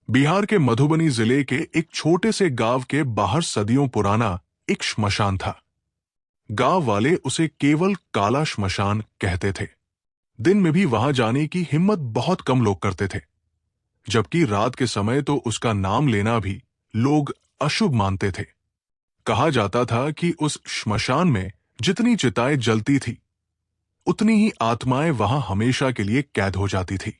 बिहार के मधुबनी जिले के एक छोटे से गांव के बाहर सदियों पुराना एक श्मशान था। गांव वाले उसे केवल काला श्मशान कहते थे। दिन में भी वहां जाने की हिम्मत बहुत कम लोग करते थे, जबकि रात के समय तो उसका नाम लेना भी लोग अशुभ मानते थे। कहा जाता था कि उस श्मशान में जितनी चिताएं जलती थी, उतनी ही आत्माएं वहां हमेशा के लिए कैद हो जाती थी।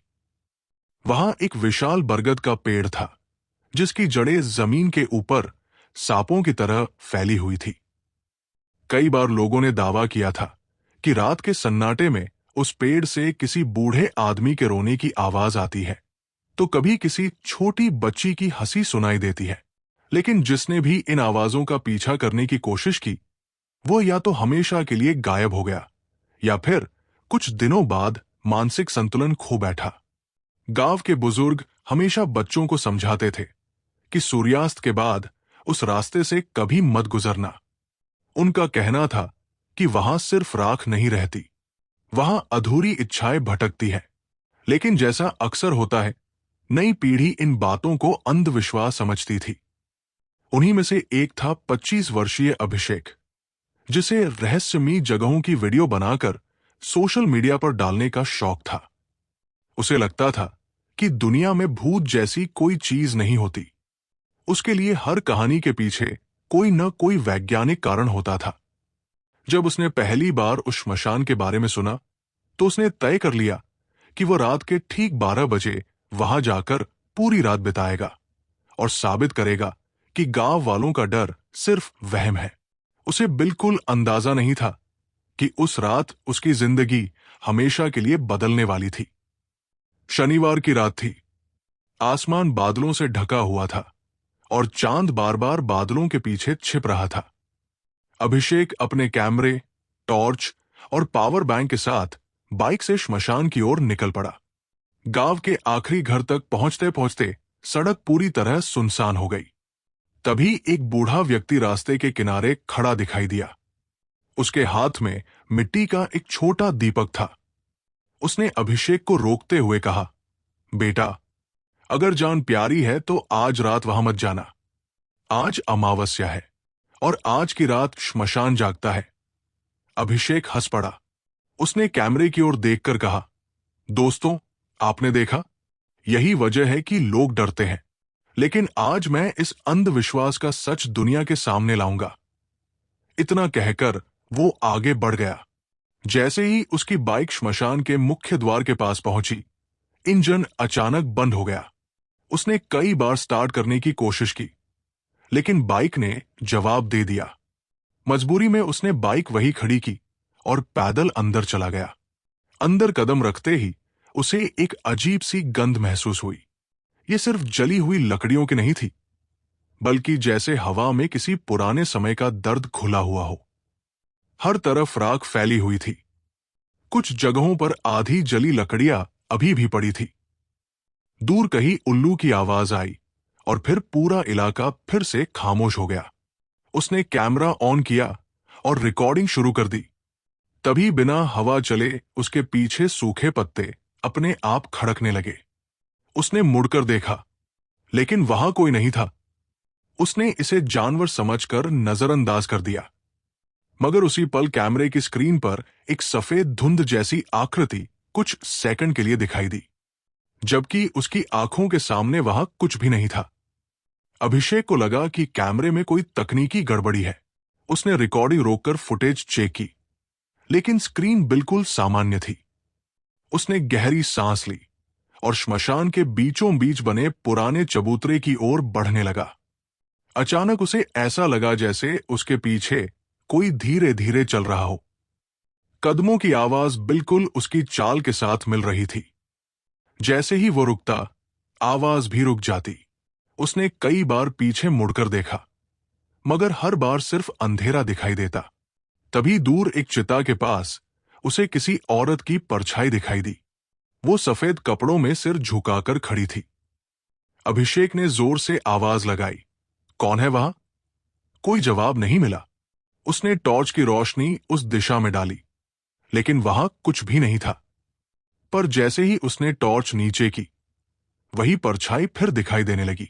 वहां एक विशाल बरगद का पेड़ था, जिसकी जड़ें जमीन के ऊपर सांपों की तरह फैली हुई थी। कई बार लोगों ने दावा किया था कि रात के सन्नाटे में उस पेड़ से किसी बूढ़े आदमी के रोने की आवाज आती है, तो कभी किसी छोटी बच्ची की हंसी सुनाई देती है। लेकिन जिसने भी इन आवाजों का पीछा करने की कोशिश की, वो या तो हमेशा के लिए गायब हो गया या फिर कुछ दिनों बाद मानसिक संतुलन खो बैठा। गांव के बुजुर्ग हमेशा बच्चों को समझाते थे कि सूर्यास्त के बाद उस रास्ते से कभी मत गुजरना। उनका कहना था कि वहां सिर्फ राख नहीं रहती, वहां अधूरी इच्छाएं भटकती हैं। लेकिन जैसा अक्सर होता है, नई पीढ़ी इन बातों को अंधविश्वास समझती थी। उन्हीं में से एक था 25 वर्षीय अभिषेक, जिसे रहस्यमयी जगहों की वीडियो बनाकर सोशल मीडिया पर डालने का शौक था। उसे लगता था कि दुनिया में भूत जैसी कोई चीज नहीं होती। उसके लिए हर कहानी के पीछे कोई न कोई वैज्ञानिक कारण होता था। जब उसने पहली बार उस श्मशान के बारे में सुना, तो उसने तय कर लिया कि वो रात के ठीक 12 बजे वहां जाकर पूरी रात बिताएगा और साबित करेगा कि गांव वालों का डर सिर्फ वहम है। उसे बिल्कुल अंदाजा नहीं था कि उस रात उसकी जिंदगी हमेशा के लिए बदलने वाली थी। शनिवार की रात थी। आसमान बादलों से ढका हुआ था और चांद बार बार बादलों के पीछे छिप रहा था। अभिषेक अपने कैमरे, टॉर्च और पावर बैंक के साथ बाइक से श्मशान की ओर निकल पड़ा। गांव के आखिरी घर तक पहुंचते पहुंचते सड़क पूरी तरह सुनसान हो गई। तभी एक बूढ़ा व्यक्ति रास्ते के किनारे खड़ा दिखाई दिया। उसके हाथ में मिट्टी का एक छोटा दीपक था। उसने अभिषेक को रोकते हुए कहा, बेटा, अगर जान प्यारी है तो आज रात वहां मत जाना। आज अमावस्या है और आज की रात श्मशान जागता है। अभिषेक हंस पड़ा। उसने कैमरे की ओर देखकर कहा, दोस्तों, आपने देखा, यही वजह है कि लोग डरते हैं। लेकिन आज मैं इस अंधविश्वास का सच दुनिया के सामने लाऊंगा। इतना कहकर वो आगे बढ़ गया। जैसे ही उसकी बाइक श्मशान के मुख्य द्वार के पास पहुंची, इंजन अचानक बंद हो गया। उसने कई बार स्टार्ट करने की कोशिश की, लेकिन बाइक ने जवाब दे दिया। मजबूरी में उसने बाइक वहीं खड़ी की और पैदल अंदर चला गया। अंदर कदम रखते ही उसे एक अजीब सी गंध महसूस हुई। ये सिर्फ जली हुई लकड़ियों की नहीं थी, बल्कि जैसे हवा में किसी पुराने समय का दर्द घुला हुआ हो। हर तरफ राख फैली हुई थी। कुछ जगहों पर आधी जली लकड़ियां अभी भी पड़ी थी। दूर कहीं उल्लू की आवाज आई और फिर पूरा इलाका फिर से खामोश हो गया। उसने कैमरा ऑन किया और रिकॉर्डिंग शुरू कर दी। तभी बिना हवा चले उसके पीछे सूखे पत्ते अपने आप खड़कने लगे। उसने मुड़कर देखा, लेकिन वहां कोई नहीं था। उसने इसे जानवर समझकर नजरअंदाज कर दिया। मगर उसी पल कैमरे की स्क्रीन पर एक सफेद धुंध जैसी आकृति कुछ सेकंड के लिए दिखाई दी, जबकि उसकी आंखों के सामने वहां कुछ भी नहीं था। अभिषेक को लगा कि कैमरे में कोई तकनीकी गड़बड़ी है। उसने रिकॉर्डिंग रोककर फुटेज चेक की, लेकिन स्क्रीन बिल्कुल सामान्य थी। उसने गहरी सांस ली और श्मशान के बीचों बीच बने पुराने चबूतरे की ओर बढ़ने लगा। अचानक उसे ऐसा लगा जैसे उसके पीछे कोई धीरे धीरे चल रहा हो। कदमों की आवाज बिल्कुल उसकी चाल के साथ मिल रही थी। जैसे ही वो रुकता, आवाज भी रुक जाती। उसने कई बार पीछे मुड़कर देखा, मगर हर बार सिर्फ अंधेरा दिखाई देता। तभी दूर एक चिता के पास उसे किसी औरत की परछाई दिखाई दी। वो सफेद कपड़ों में सिर झुकाकर खड़ी थी। अभिषेक ने जोर से आवाज लगाई, कौन है वहां? कोई जवाब नहीं मिला। उसने टॉर्च की रोशनी उस दिशा में डाली, लेकिन वहां कुछ भी नहीं था। पर जैसे ही उसने टॉर्च नीचे की, वही परछाई फिर दिखाई देने लगी।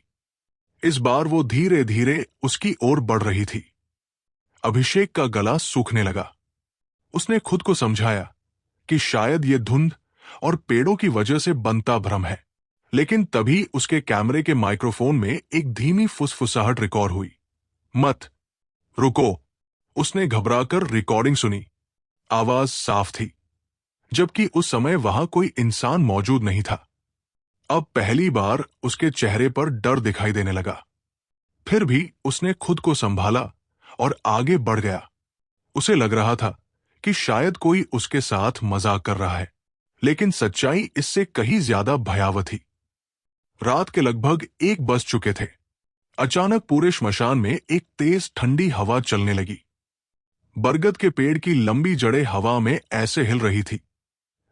इस बार वो धीरे धीरे उसकी ओर बढ़ रही थी। अभिषेक का गला सूखने लगा। उसने खुद को समझाया कि शायद ये धुंध और पेड़ों की वजह से बनता भ्रम है। लेकिन तभी उसके कैमरे के माइक्रोफोन में एक धीमी फुसफुसाहट रिकॉर्ड हुई। मत रुको। उसने घबराकर रिकॉर्डिंग सुनी। आवाज साफ थी, जबकि उस समय वहां कोई इंसान मौजूद नहीं था। अब पहली बार उसके चेहरे पर डर दिखाई देने लगा। फिर भी उसने खुद को संभाला और आगे बढ़ गया। उसे लग रहा था कि शायद कोई उसके साथ मजाक कर रहा है, लेकिन सच्चाई इससे कहीं ज्यादा भयावह थी। रात के लगभग 1 बज चुके थे। अचानक पूरे श्मशान में एक तेज ठंडी हवा चलने लगी। बरगद के पेड़ की लंबी जड़ें हवा में ऐसे हिल रही थी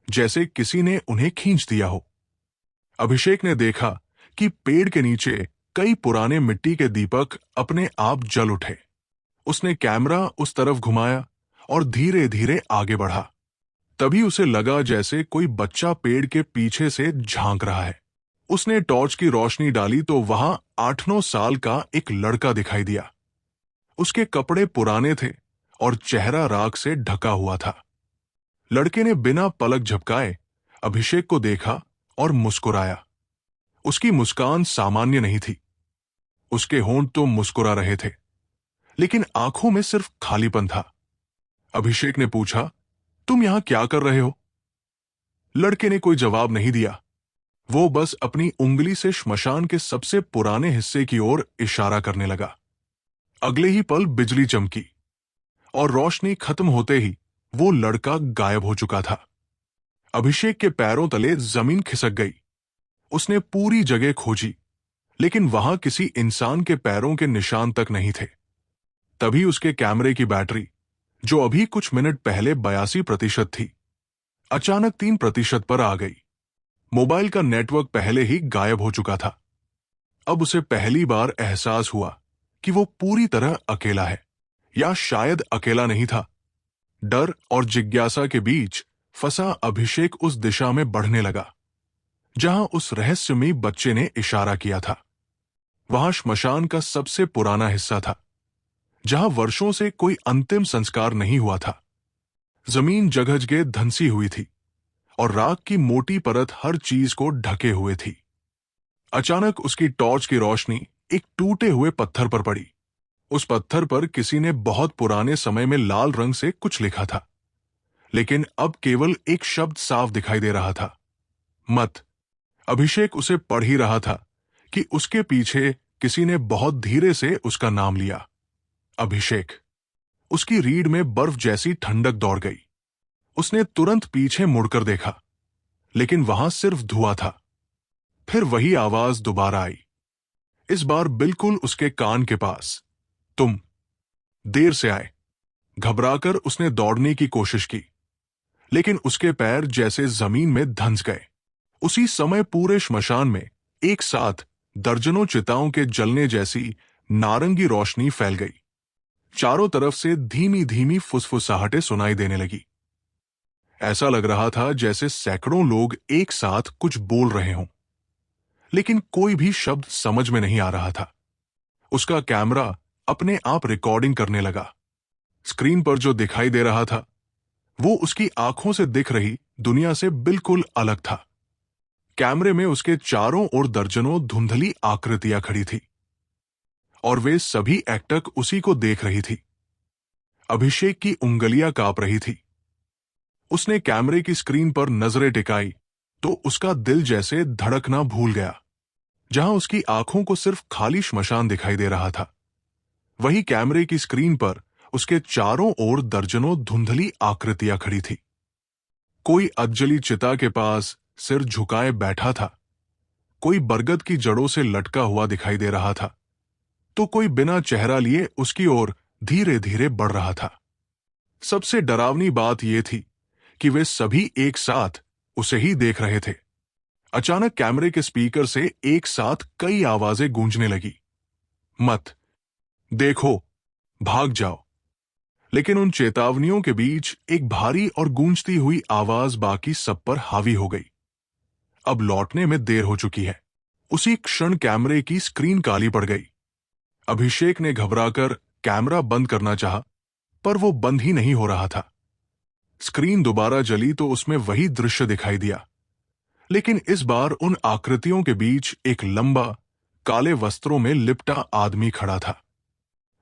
जैसे किसी ने उन्हें खींच दिया हो। अभिषेक ने देखा कि पेड़ के नीचे कई पुराने मिट्टी के दीपक अपने आप जल उठे। उसने कैमरा उस तरफ घुमाया और धीरे धीरे आगे बढ़ा। तभी उसे लगा जैसे कोई बच्चा पेड़ के पीछे से झांक रहा है। उसने टॉर्च की रोशनी डाली तो वहां 8-9 साल का एक लड़का दिखाई दिया। उसके कपड़े पुराने थे और चेहरा राख से ढका हुआ था। लड़के ने बिना पलक झपकाए अभिषेक को देखा और मुस्कुराया। उसकी मुस्कान सामान्य नहीं थी। उसके होंठ तो मुस्कुरा रहे थे, लेकिन आंखों में सिर्फ खालीपन था। अभिषेक ने पूछा, तुम यहां क्या कर रहे हो? लड़के ने कोई जवाब नहीं दिया। वो बस अपनी उंगली से श्मशान के सबसे पुराने हिस्से की ओर इशारा करने लगा। अगले ही पल बिजली चमकी और रोशनी खत्म होते ही वो लड़का गायब हो चुका था। अभिषेक के पैरों तले जमीन खिसक गई। उसने पूरी जगह खोजी, लेकिन वहां किसी इंसान के पैरों के निशान तक नहीं थे। तभी उसके कैमरे की बैटरी, जो अभी कुछ मिनट पहले 82% थी, अचानक 3% पर आ गई। मोबाइल का नेटवर्क पहले ही गायब हो चुका था। अब उसे पहली बार एहसास हुआ कि वो पूरी तरह अकेला है, या शायद अकेला नहीं था। डर और जिज्ञासा के बीच फंसा अभिषेक उस दिशा में बढ़ने लगा जहां उस रहस्यमयी बच्चे ने इशारा किया था। वहां श्मशान का सबसे पुराना हिस्सा था, जहां वर्षों से कोई अंतिम संस्कार नहीं हुआ था। जमीन जगह धंसी हुई थी और राख की मोटी परत हर चीज को ढके हुए थी। अचानक उसकी टॉर्च की रोशनी एक टूटे हुए पत्थर पर पड़ी। उस पत्थर पर किसी ने बहुत पुराने समय में लाल रंग से कुछ लिखा था, लेकिन अब केवल एक शब्द साफ दिखाई दे रहा था, मत। अभिषेक उसे पढ़ ही रहा था कि उसके पीछे किसी ने बहुत धीरे से उसका नाम लिया, अभिषेक। उसकी रीढ़ में बर्फ जैसी ठंडक दौड़ गई। उसने तुरंत पीछे मुड़कर देखा, लेकिन वहां सिर्फ धुआं था। फिर वही आवाज दोबारा आई, इस बार बिल्कुल उसके कान के पास, तुम देर से आए। घबराकर उसने दौड़ने की कोशिश की, लेकिन उसके पैर जैसे जमीन में धंस गए। उसी समय पूरे श्मशान में एक साथ दर्जनों चिताओं के जलने जैसी नारंगी रोशनी फैल गई। चारों तरफ से धीमी धीमी फुसफुसाहटें सुनाई देने लगी। ऐसा लग रहा था जैसे सैकड़ों लोग एक साथ कुछ बोल रहे हों, लेकिन कोई भी शब्द समझ में नहीं आ रहा था। उसका कैमरा अपने आप रिकॉर्डिंग करने लगा। स्क्रीन पर जो दिखाई दे रहा था वो उसकी आंखों से दिख रही दुनिया से बिल्कुल अलग था। कैमरे में उसके चारों ओर दर्जनों धुंधली आकृतियां खड़ी थी और वे सभी एकटक उसी को देख रही थी। अभिषेक की उंगलियां कांप रही थी। उसने कैमरे की स्क्रीन पर नजरें टिकाई तो उसका दिल जैसे धड़कना भूल गया। जहां उसकी आंखों को सिर्फ खाली श्मशान दिखाई दे रहा था, वही कैमरे की स्क्रीन पर उसके चारों ओर दर्जनों धुंधली आकृतियां खड़ी थी। कोई अधजली चिता के पास सिर झुकाए बैठा था, कोई बरगद की जड़ों से लटका हुआ दिखाई दे रहा था, तो कोई बिना चेहरा लिए उसकी ओर धीरे धीरे बढ़ रहा था। सबसे डरावनी बात यह थी कि वे सभी एक साथ उसे ही देख रहे थे। अचानक कैमरे के स्पीकर से एक साथ कई आवाजें गूंजने लगी, मत देखो, भाग जाओ। लेकिन उन चेतावनियों के बीच एक भारी और गूंजती हुई आवाज बाकी सब पर हावी हो गई। अब लौटने में देर हो चुकी है। उसी क्षण कैमरे की स्क्रीन काली पड़ गई। अभिषेक ने घबराकर कैमरा बंद करना चाहा, पर वो बंद ही नहीं हो रहा था। स्क्रीन दोबारा जली तो उसमें वही दृश्य दिखाई दिया, लेकिन इस बार उन आकृतियों के बीच एक लंबा, काले वस्त्रों में लिपटा आदमी खड़ा था।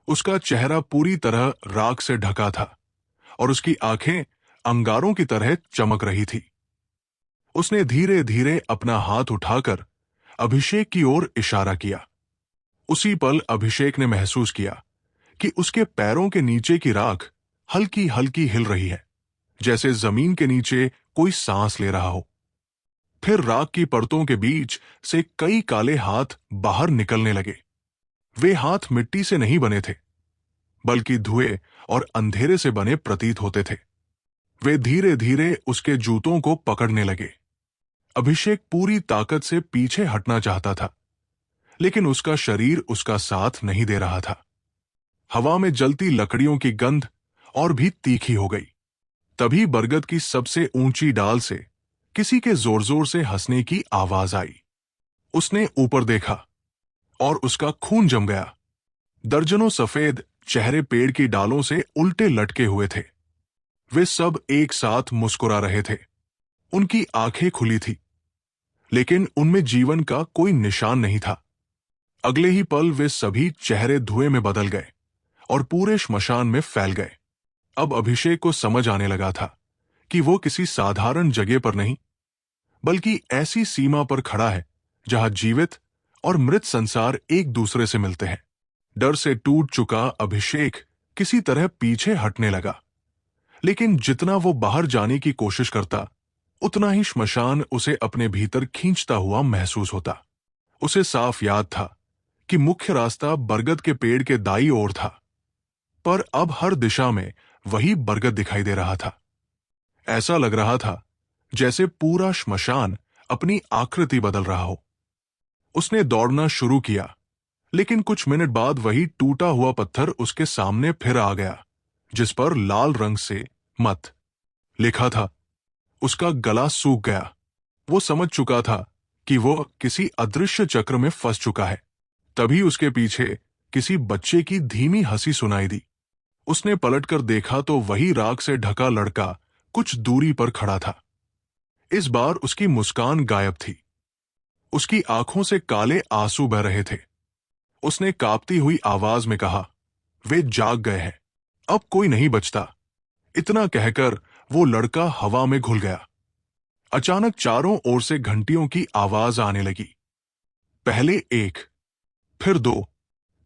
उसका चेहरा पूरी तरह राख से ढका था और उसकी आंखें अंगारों की तरह चमक रही थी। उसने धीरे धीरे अपना हाथ उठाकर अभिषेक की ओर इशारा किया। उसी पल अभिषेक ने महसूस किया कि उसके पैरों के नीचे की राख हल्की हल्की हिल रही है, जैसे जमीन के नीचे कोई सांस ले रहा हो। फिर राख की परतों के बीच से कई काले हाथ बाहर निकलने लगे। वे हाथ मिट्टी से नहीं बने थे, बल्कि धुएं और अंधेरे से बने प्रतीत होते थे। वे धीरे धीरे उसके जूतों को पकड़ने लगे। अभिषेक पूरी ताकत से पीछे हटना चाहता था, लेकिन उसका शरीर उसका साथ नहीं दे रहा था। हवा में जलती लकड़ियों की गंध और भी तीखी हो गई। तभी बरगद की सबसे ऊंची डाल से किसी के जोर जोर से हंसने की आवाज आई। उसने ऊपर देखा और उसका खून जम गया। दर्जनों सफेद चेहरे पेड़ की डालों से उल्टे लटके हुए थे। वे सब एक साथ मुस्कुरा रहे थे। उनकी आंखें खुली थी, लेकिन उनमें जीवन का कोई निशान नहीं था। अगले ही पल वे सभी चेहरे धुएं में बदल गए और पूरे श्मशान में फैल गए। अब अभिषेक को समझ आने लगा था कि वो किसी साधारण जगह पर नहीं, बल्कि ऐसी सीमा पर खड़ा है जहां जीवित और मृत संसार एक दूसरे से मिलते हैं। डर से टूट चुका अभिषेक किसी तरह पीछे हटने लगा, लेकिन जितना वो बाहर जाने की कोशिश करता, उतना ही श्मशान उसे अपने भीतर खींचता हुआ महसूस होता। उसे साफ याद था कि मुख्य रास्ता बरगद के पेड़ के दाईं ओर था, पर अब हर दिशा में वही बरगद दिखाई दे रहा था। ऐसा लग रहा था जैसे पूरा श्मशान अपनी आकृति बदल रहा हो। उसने दौड़ना शुरू किया, लेकिन कुछ मिनट बाद वही टूटा हुआ पत्थर उसके सामने फिर आ गया, जिस पर लाल रंग से मत लिखा था। उसका गला सूख गया। वो समझ चुका था कि वो किसी अदृश्य चक्र में फंस चुका है। तभी उसके पीछे किसी बच्चे की धीमी हंसी सुनाई दी। उसने पलटकर देखा तो वही राख से ढका लड़का कुछ दूरी पर खड़ा था। इस बार उसकी मुस्कान गायब थी। उसकी आंखों से काले आंसू बह रहे थे। उसने कांपती हुई आवाज में कहा, वे जाग गए हैं, अब कोई नहीं बचता। इतना कहकर वो लड़का हवा में घुल गया। अचानक चारों ओर से घंटियों की आवाज आने लगी। पहले एक, फिर दो,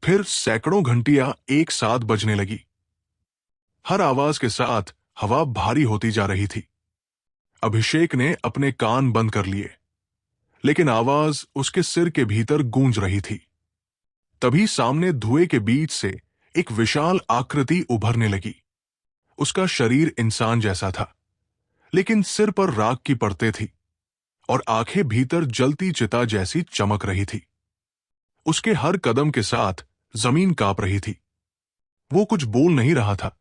फिर सैकड़ों घंटियां एक साथ बजने लगी। हर आवाज के साथ हवा भारी होती जा रही थी। अभिषेक ने अपने कान बंद कर लिए, लेकिन आवाज उसके सिर के भीतर गूंज रही थी। तभी सामने धुएं के बीच से एक विशाल आकृति उभरने लगी। उसका शरीर इंसान जैसा था, लेकिन सिर पर राख की परतें थी और आंखें भीतर जलती चिता जैसी चमक रही थी। उसके हर कदम के साथ जमीन कांप रही थी। वो कुछ बोल नहीं रहा था,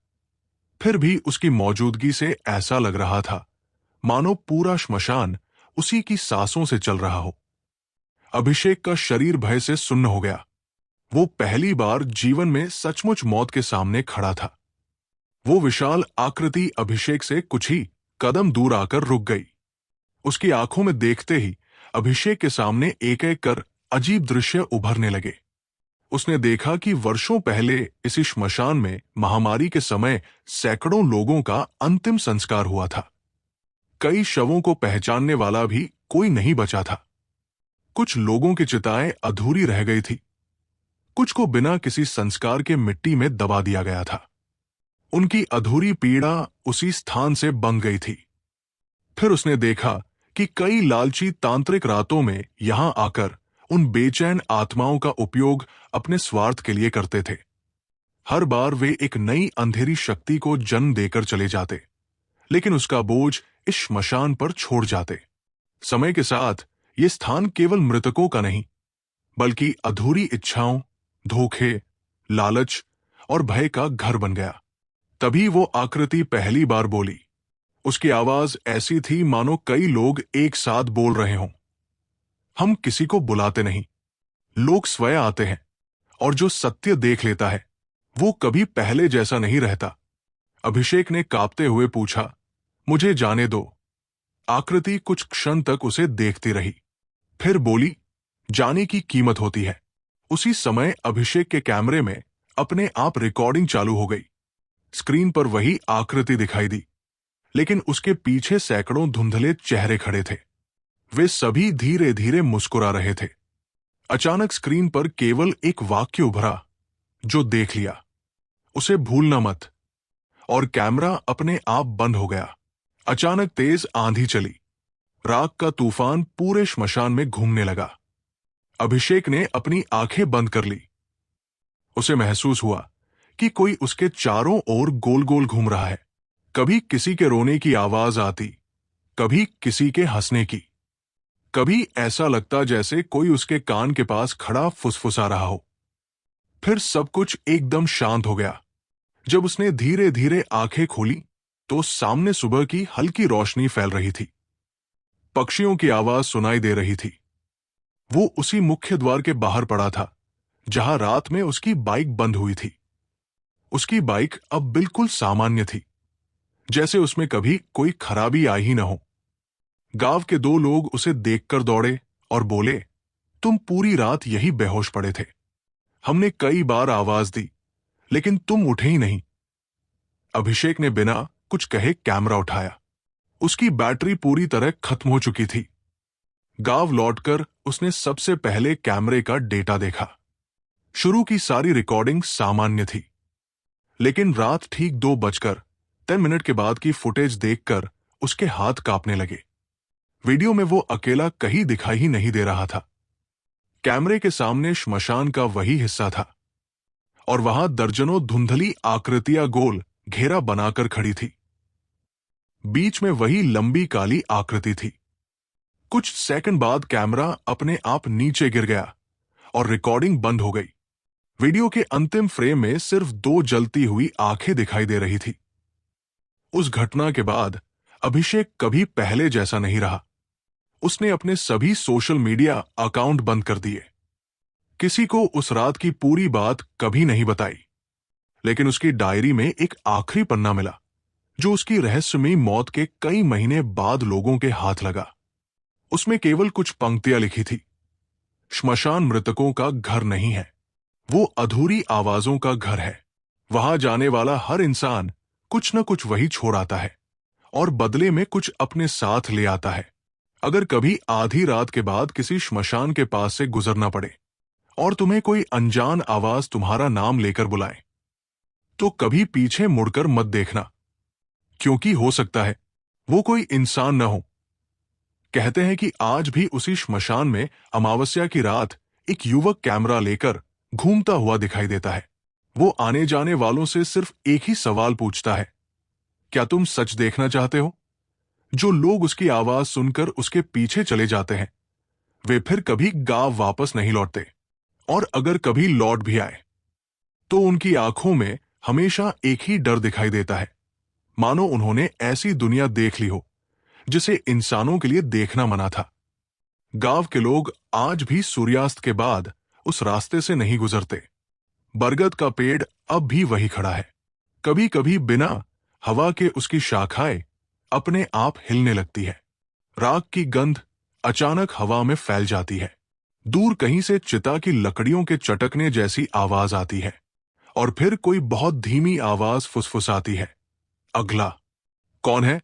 फिर भी उसकी मौजूदगी से ऐसा लग रहा था मानो पूरा श्मशान उसी की सांसों से चल रहा हो। अभिषेक का शरीर भय से सुन्न हो गया। वो पहली बार जीवन में सचमुच मौत के सामने खड़ा था। वो विशाल आकृति अभिषेक से कुछ ही कदम दूर आकर रुक गई। उसकी आंखों में देखते ही अभिषेक के सामने एक एक कर अजीब दृश्य उभरने लगे। उसने देखा कि वर्षों पहले इसी श्मशान में महामारी के समय सैकड़ों लोगों का अंतिम संस्कार हुआ था। कई शवों को पहचानने वाला भी कोई नहीं बचा था। कुछ लोगों की चिताएं अधूरी रह गई थी, कुछ को बिना किसी संस्कार के मिट्टी में दबा दिया गया था। उनकी अधूरी पीड़ा उसी स्थान से बंध गई थी। फिर उसने देखा कि कई लालची तांत्रिक रातों में यहां आकर उन बेचैन आत्माओं का उपयोग अपने स्वार्थ के लिए करते थे। हर बार वे एक नई अंधेरी शक्ति को जन्म देकर चले जाते, लेकिन उसका बोझ इस श्मशान पर छोड़ जाते। समय के साथ ये स्थान केवल मृतकों का नहीं, बल्कि अधूरी इच्छाओं, धोखे, लालच और भय का घर बन गया। तभी वो आकृति पहली बार बोली। उसकी आवाज ऐसी थी मानो कई लोग एक साथ बोल रहे हों। हम किसी को बुलाते नहीं, लोग स्वयं आते हैं, और जो सत्य देख लेता है वो कभी पहले जैसा नहीं रहता। अभिषेक ने कांपते हुए पूछा, मुझे जाने दो। आकृति कुछ क्षण तक उसे देखती रही, फिर बोली, जाने की कीमत होती है। उसी समय अभिषेक के कैमरे में अपने आप रिकॉर्डिंग चालू हो गई। स्क्रीन पर वही आकृति दिखाई दी, लेकिन उसके पीछे सैकड़ों धुंधले चेहरे खड़े थे। वे सभी धीरे धीरे मुस्कुरा रहे थे। अचानक स्क्रीन पर केवल एक वाक्य उभरा, जो देख लिया, उसे भूलना मत। और कैमरा अपने आप बंद हो गया। अचानक तेज आंधी चली। राख का तूफान पूरे श्मशान में घूमने लगा। अभिषेक ने अपनी आंखें बंद कर ली। उसे महसूस हुआ कि कोई उसके चारों ओर गोल गोल घूम रहा है। कभी किसी के रोने की आवाज आती, कभी किसी के हंसने की, कभी ऐसा लगता जैसे कोई उसके कान के पास खड़ा फुसफुसा रहा हो। फिर सब कुछ एकदम शांत हो गया। जब उसने धीरे धीरे आंखें खोली तो सामने सुबह की हल्की रोशनी फैल रही थी। पक्षियों की आवाज सुनाई दे रही थी। वो उसी मुख्य द्वार के बाहर पड़ा था जहां रात में उसकी बाइक बंद हुई थी। उसकी बाइक अब बिल्कुल सामान्य थी, जैसे उसमें कभी कोई खराबी आई ही न हो। गांव के दो लोग उसे देखकर दौड़े और बोले, तुम पूरी रात यही बेहोश पड़े थे। हमने कई बार आवाज दी, लेकिन तुम उठे ही नहीं। अभिषेक ने बिना कुछ कहे कैमरा उठाया। उसकी बैटरी पूरी तरह खत्म हो चुकी थी। गांव लौटकर उसने सबसे पहले कैमरे का डेटा देखा। शुरू की सारी रिकॉर्डिंग सामान्य थी, लेकिन रात ठीक 2:10 के बाद की फुटेज देखकर उसके हाथ कांपने लगे। वीडियो में वो अकेला कहीं दिखाई ही नहीं दे रहा था। कैमरे के सामने श्मशान का वही हिस्सा था, और वहां दर्जनों धुंधली आकृतियां गोल घेरा बनाकर खड़ी थी। बीच में वही लंबी काली आकृति थी। कुछ सेकंड बाद कैमरा अपने आप नीचे गिर गया और रिकॉर्डिंग बंद हो गई। वीडियो के अंतिम फ्रेम में सिर्फ 2 जलती हुई आंखें दिखाई दे रही थी। उस घटना के बाद अभिषेक कभी पहले जैसा नहीं रहा। उसने अपने सभी सोशल मीडिया अकाउंट बंद कर दिए। किसी को उस रात की पूरी बात कभी नहीं बताई, लेकिन उसकी डायरी में एक आखिरी पन्ना मिला, जो उसकी रहस्यमयी मौत के कई महीने बाद लोगों के हाथ लगा। उसमें केवल कुछ पंक्तियां लिखी थी, श्मशान मृतकों का घर नहीं है, वो अधूरी आवाजों का घर है। वहां जाने वाला हर इंसान कुछ न कुछ वही छोड़ आता है, और बदले में कुछ अपने साथ ले आता है। अगर कभी आधी रात के बाद किसी श्मशान के पास से गुजरना पड़े और तुम्हें कोई अनजान आवाज तुम्हारा नाम लेकर बुलाए, तो कभी पीछे मुड़कर मत देखना, क्योंकि हो सकता है वो कोई इंसान न हो। कहते हैं कि आज भी उसी श्मशान में अमावस्या की रात एक युवक कैमरा लेकर घूमता हुआ दिखाई देता है। वो आने जाने वालों से सिर्फ एक ही सवाल पूछता है, क्या तुम सच देखना चाहते हो? जो लोग उसकी आवाज सुनकर उसके पीछे चले जाते हैं, वे फिर कभी गांव वापस नहीं लौटते, और अगर कभी लौट भी आए तो उनकी आंखों में हमेशा एक ही डर दिखाई देता है, मानो उन्होंने ऐसी दुनिया देख ली हो जिसे इंसानों के लिए देखना मना था। गांव के लोग आज भी सूर्यास्त के बाद उस रास्ते से नहीं गुजरते। बरगद का पेड़ अब भी वही खड़ा है। कभी कभी बिना हवा के उसकी शाखाएं अपने आप हिलने लगती है। राख की गंध अचानक हवा में फैल जाती है। दूर कहीं से चिता की लकड़ियों के चटकने जैसी आवाज आती है, और फिर कोई बहुत धीमी आवाज फुसफुसाती है, अगला। कौन है?